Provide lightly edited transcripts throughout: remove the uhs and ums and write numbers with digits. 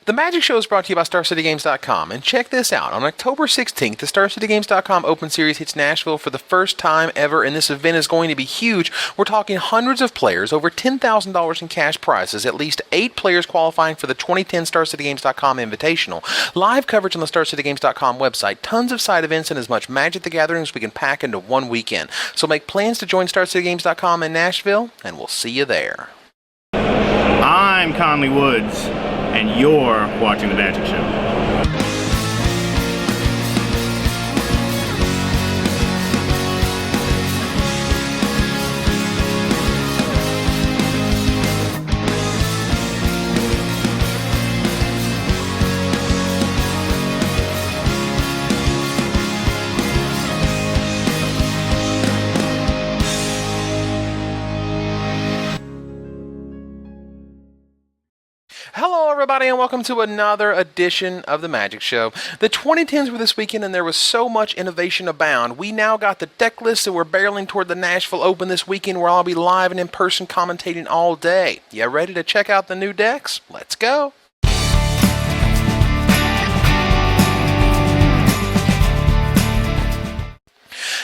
The Magic Show is brought to you by StarCityGames.com, and check this out. On October 16th, the StarCityGames.com Open Series hits Nashville for the first time ever, and this event is going to be huge. We're talking hundreds of players, over $10,000 in cash prizes, at least 8 players qualifying for the 2010 StarCityGames.com Invitational, live coverage on the StarCityGames.com website, tons of side events, and as much Magic the Gathering as we can pack into one weekend. So make plans to join StarCityGames.com in Nashville, and we'll see you there. I'm Conley Woods, and you're watching The Magic Show. Hello everybody and welcome to another edition of The Magic Show. The 2010s were this weekend and there was so much innovation abound. We now got the deck lists and we're barreling toward the Nashville Open this weekend where I'll be live and in person commentating all day. You ready to check out the new decks? Let's go!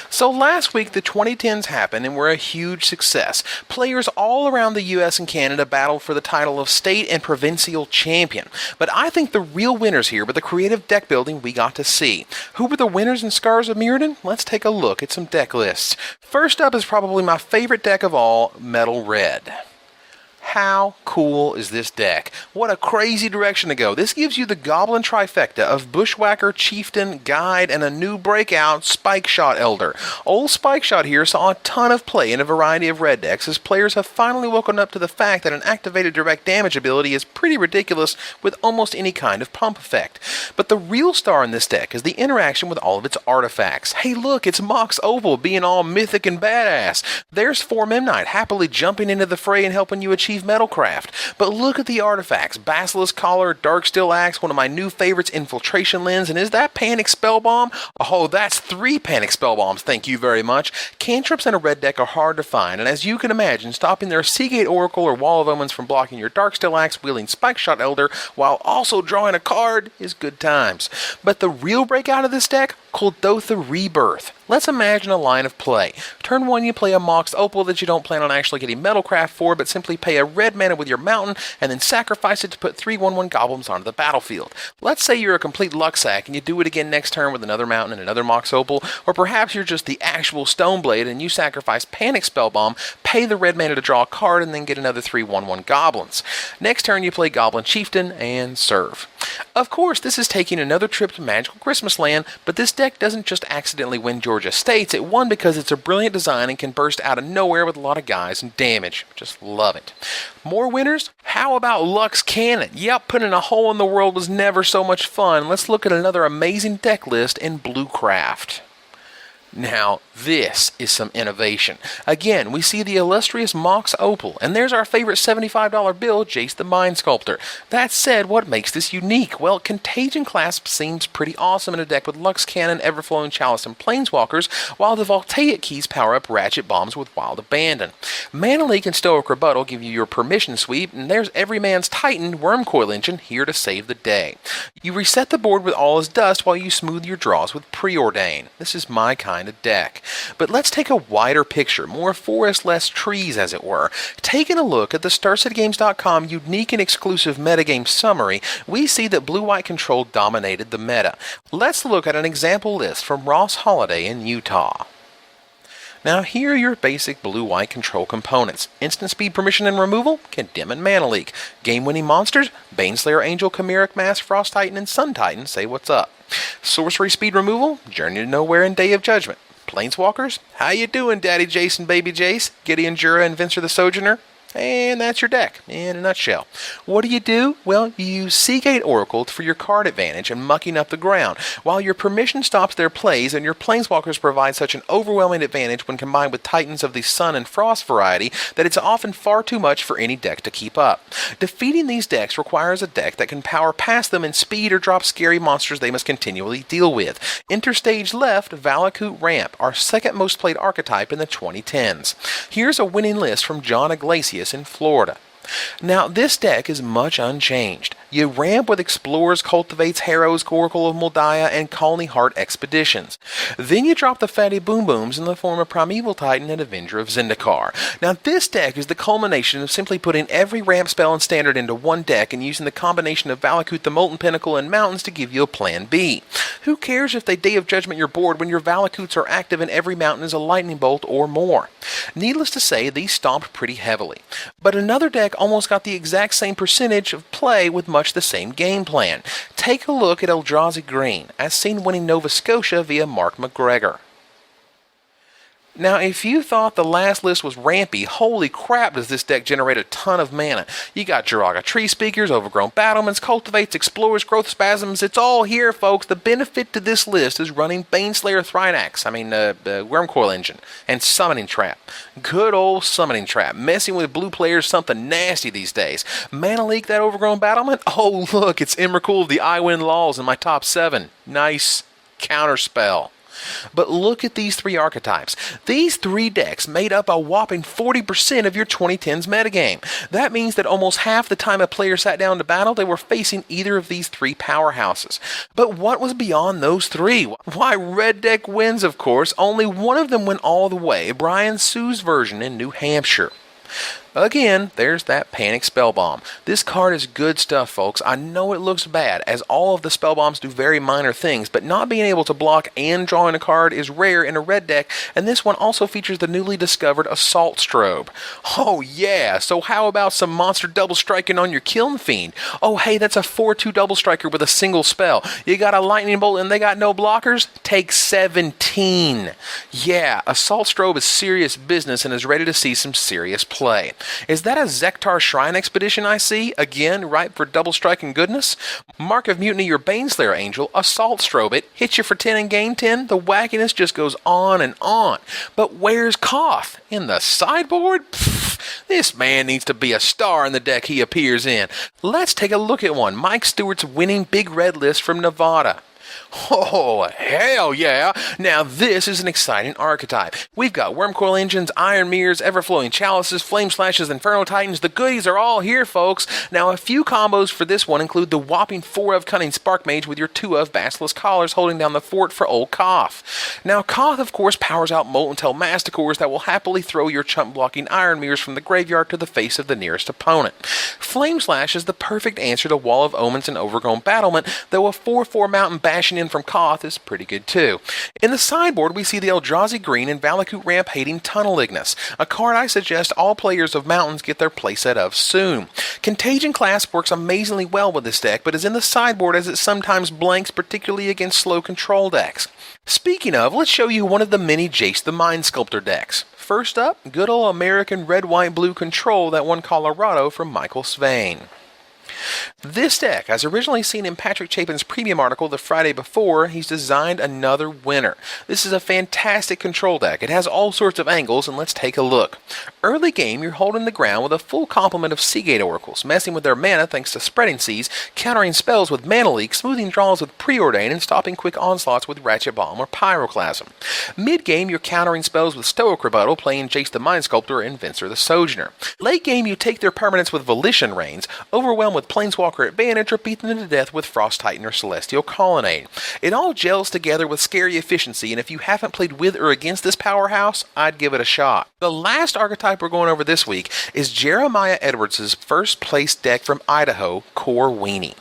So last week, the 2010s happened and were a huge success. Players all around the US and Canada battled for the title of state and provincial champion. But I think the real winners here were the creative deck building we got to see. Who were the winners and Scars of Mirrodin? Let's take a look at some deck lists. First up is probably my favorite deck of all, Metal Red. How cool is this deck? What a crazy direction to go. This gives you the Goblin trifecta of Bushwhacker, Chieftain, Guide, and a new breakout, Spike Shot Elder. Old Spike Shot here saw a ton of play in a variety of red decks as players have finally woken up to the fact that an activated direct damage ability is pretty ridiculous with almost any kind of pump effect. But the real star in this deck is the interaction with all of its artifacts. Hey look, it's Mox Opal being all mythic and badass. There's 4 Memnite happily jumping into the fray and helping you achieve Metalcraft. But look at the artifacts. Basilisk Collar, Darksteel Axe, one of my new favorites, Infiltration Lens, and is that Panic Spellbomb? Oh, that's 3 Panic Spellbombs, thank you very much. Cantrips in a red deck are hard to find, and as you can imagine, stopping their Seagate Oracle or Wall of Omens from blocking your Darksteel Axe wielding Spike Shot Elder while also drawing a card is good times. But the real breakout of this deck? Kuldotha Rebirth. Let's imagine a line of play. Turn 1, you play a Mox Opal that you don't plan on actually getting Metalcraft for, but simply pay a red mana with your mountain, and then sacrifice it to put 3 1/1 goblins onto the battlefield. Let's say you're a complete luck sack, and you do it again next turn with another mountain and another Mox Opal, or perhaps you're just the actual Stoneblade, and you sacrifice Panic Spellbomb, pay the red mana to draw a card, and then get another 3 1/1 goblins. Next turn, you play Goblin Chieftain, and serve. Of course, this is taking another trip to Magical Christmas Land, but this deck doesn't just accidentally win Georgia States. It won because it's a brilliant design and can burst out of nowhere with a lot of guys and damage. Just love it. More winners? How about Lux Cannon? Yep, putting a hole in the world was never so much fun. Let's look at another amazing deck list in Bluecraft. Now, this is some innovation. Again, we see the illustrious Mox Opal, and there's our favorite $75 bill, Jace the Mind Sculptor. That said, what makes this unique? Well, Contagion Clasp seems pretty awesome in a deck with Lux Cannon, Everflowing Chalice, and Planeswalkers, while the Voltaic keys power up Ratchet Bombs with Wild Abandon. Mana Leak and Stoic Rebuttal give you your permission sweep, and there's Everyman's Titan, Wormcoil Engine, here to save the day. You reset the board with All Is Dust while you smooth your draws with Preordain. This is my kind of deck. But let's take a wider picture, more forest, less trees as it were. Taking a look at the StarCityGames.com unique and exclusive metagame summary, we see that blue-white control dominated the meta. Let's look at an example list from Ross Holiday in Utah. Now here are your basic blue-white control components. Instant speed, permission, and removal, Condemn and Mana Leak. Game-winning monsters, Baneslayer, Angel, Chimeric Mass, Frost Titan, and Sun Titan say what's up. Sorcery speed removal, Journey to Nowhere and Day of Judgment. Planeswalkers, how you doing, Daddy Jason, Baby Jace, Gideon Jura, and Venser the Sojourner? And that's your deck, in a nutshell. What do? Well, you use Seagate Oracle for your card advantage and mucking up the ground, while your permission stops their plays and your Planeswalkers provide such an overwhelming advantage when combined with Titans of the Sun and Frost variety that it's often far too much for any deck to keep up. Defeating these decks requires a deck that can power past them in speed or drop scary monsters they must continually deal with. Enter stage left, Valakut Ramp, our second most played archetype in the 2010s. Here's a winning list from John Iglesias in Florida. Now, this deck is much unchanged. You ramp with Explorers, Cultivates, Harrows, Oracle of Moldiah, and Colony Heart Expeditions. Then you drop the fatty Boom Booms in the form of Primeval Titan and Avenger of Zendikar. Now this deck is the culmination of simply putting every ramp spell and standard into one deck and using the combination of Valakut, the Molten Pinnacle, and Mountains to give you a plan B. Who cares if they Day of Judgment your board when your Valakuts are active and every mountain is a lightning bolt or more? Needless to say, these stomped pretty heavily. But another deck almost got the exact same percentage of play with much the same game plan. Take a look at Eldrazi Green, as seen winning Nova Scotia via Mark McGregor. Now, if you thought the last list was rampy, holy crap does this deck generate a ton of mana. You got Jiraga Tree Speakers, Overgrown Battlements, Cultivates, Explorers, Growth Spasms, it's all here, folks. The benefit to this list is running Baneslayer Thrynax, Wormcoil Engine, and Summoning Trap. Good old Summoning Trap. Messing with blue players something nasty these days. Mana Leak that Overgrown Battlement? Oh look, it's Emrakul of the Iwind Laws in my top 7. Nice counterspell. But look at these three archetypes. These three decks made up a whopping 40% of your 2010s metagame. That means that almost half the time a player sat down to battle, they were facing either of these three powerhouses. But what was beyond those three? Why, red deck wins, of course. Only one of them went all the way, Brian Sue's version in New Hampshire. Again, there's that Panic Spellbomb. This card is good stuff, folks. I know it looks bad, as all of the Spellbombs do very minor things, but not being able to block and drawing a card is rare in a red deck, and this one also features the newly discovered Assault Strobe. Oh yeah, so how about some monster double striking on your Kiln Fiend? Oh hey, that's a 4-2 double striker with a single spell. You got a Lightning Bolt and they got no blockers? Take 17. Yeah, Assault Strobe is serious business and is ready to see some serious play. Is that a Zektar Shrine Expedition I see? Again, ripe for double striking goodness? Mark of Mutiny your Baneslayer Angel, Assault Strobe it, hit you for 10 and gain 10, the wackiness just goes on and on. But where's Koth? In the sideboard? Pfft, this man needs to be a star in the deck he appears in. Let's take a look at one. Mike Stewart's winning Big Red list from Nevada. Oh, hell yeah! Now this is an exciting archetype. We've got Wormcoil Engines, Iron Mirrors, Everflowing Chalices, Flame Slashes, Inferno Titans. The goodies are all here, folks. Now a few combos for this one include the whopping 4 of Cunning Spark Mage with your 2 of Basilisk Collars holding down the fort for old Koth. Now Koth, of course, powers out Molten Tail Masticores that will happily throw your chump-blocking Iron Mirrors from the graveyard to the face of the nearest opponent. Flame Slash is the perfect answer to Wall of Omens and Overgrown Battlement, though a 4/4 Mountain bashing in from Koth is pretty good too. In the sideboard, we see the Eldrazi Green and Valakut Ramp hating Tunnel Ignis, a card I suggest all players of Mountains get their playset of soon. Contagion Clasp works amazingly well with this deck, but is in the sideboard as it sometimes blanks, particularly against slow control decks. Speaking of, let's show you one of the many Jace the Mind Sculptor decks. First up, good old American red, white, blue control that won Colorado from Michael Swain. This deck, as originally seen in Patrick Chapin's premium article the Friday before, he's designed another winner. This is a fantastic control deck. It has all sorts of angles, and let's take a look. Early game, you're holding the ground with a full complement of Seagate Oracles, messing with their mana thanks to Spreading Seas, countering spells with Mana Leak, smoothing draws with Preordain, and stopping quick onslaughts with Ratchet Bomb or Pyroclasm. Mid-game, you're countering spells with Stoic Rebuttal, playing Jace the Mind Sculptor and Venser the Sojourner. Late game, you take their permanents with Volition Reigns, overwhelm with Planeswalker Advantage, or beat them to death with Frost Titan or Celestial Colonnade. It all gels together with scary efficiency, and if you haven't played with or against this powerhouse, I'd give it a shot. The last archetype we're going over this week is Jeremiah Edwards' first place deck from Idaho, Core Weenie.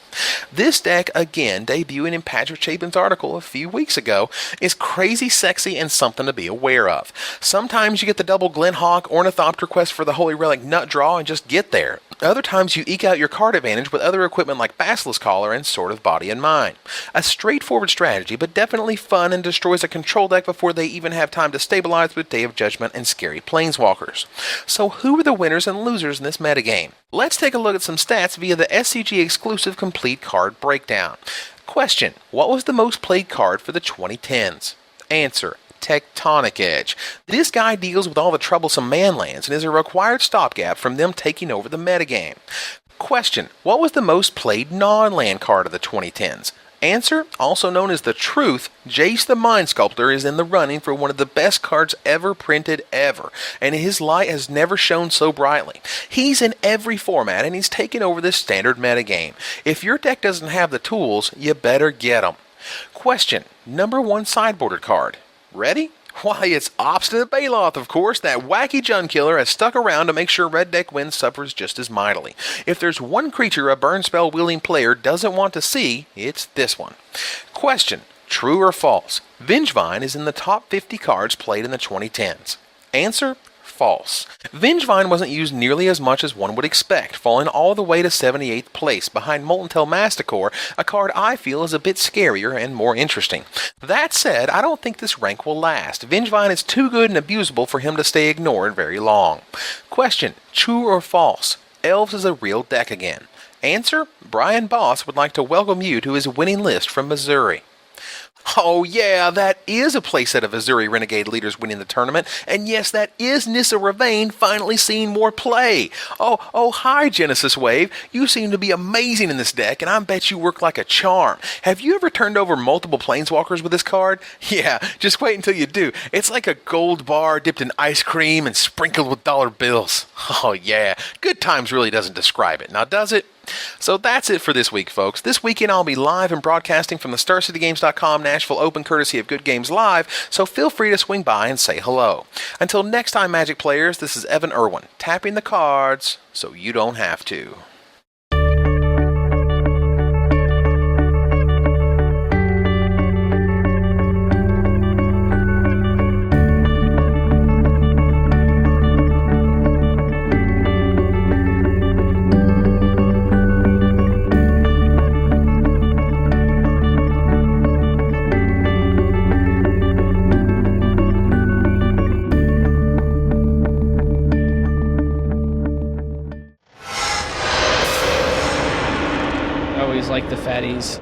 This deck, again debuting in Patrick Chapin's article a few weeks ago, is crazy sexy and something to be aware of. Sometimes you get the double Glenhawk Ornithopter quest for the Holy Relic Nut Draw and just get there. Other times you eke out your card advantage with other equipment like Basilisk Collar and Sword of Body and Mind. A straightforward strategy, but definitely fun and destroys a control deck before they even have time to stabilize with Day of Judgment and scary Planeswalkers. So who are the winners and losers in this metagame? Let's take a look at some stats via the SCG exclusive complete card breakdown. Question: what was the most played card for the 2010s? Answer: Tectonic Edge. This guy deals with all the troublesome manlands and is a required stopgap from them taking over the metagame. Question: what was the most played non-land card of the 2010s? Answer, also known as the Truth, Jace the Mind Sculptor is in the running for one of the best cards ever printed ever, and his light has never shone so brightly. He's in every format, and he's taken over this standard metagame. If your deck doesn't have the tools, you better get them. Question, number 1 sideboarded card. Ready? Why, it's Obstinate Baloth, of course. That wacky Jund killer has stuck around to make sure red deck wins suffers just as mightily. If there's one creature a burn spell wielding player doesn't want to see, it's this one. Question, true or false? Vengevine is in the top 50 cards played in the 2010s. Answer, false. Vengevine wasn't used nearly as much as one would expect, falling all the way to 78th place behind Molten Tail Masticore, a card I feel is a bit scarier and more interesting. That said, I don't think this rank will last. Vengevine is too good and abusable for him to stay ignored very long. Question, true or false? Elves is a real deck again. Answer, Brian Boss would like to welcome you to his winning list from Missouri. Oh yeah, that is a playset of Missouri Renegade leaders winning the tournament, and yes, that is Nissa Ravane finally seeing more play. Oh, hi Genesis Wave, you seem to be amazing in this deck, and I bet you work like a charm. Have you ever turned over multiple Planeswalkers with this card? Yeah, just wait until you do. It's like a gold bar dipped in ice cream and sprinkled with dollar bills. Oh yeah, good times really doesn't describe it, now does it? So that's it for this week, folks. This weekend I'll be live and broadcasting from the StarCityGames.com Nashville Open courtesy of Good Games Live, so feel free to swing by and say hello. Until next time, Magic players, this is Evan Irwin, tapping the cards so you don't have to. Always like the fatties.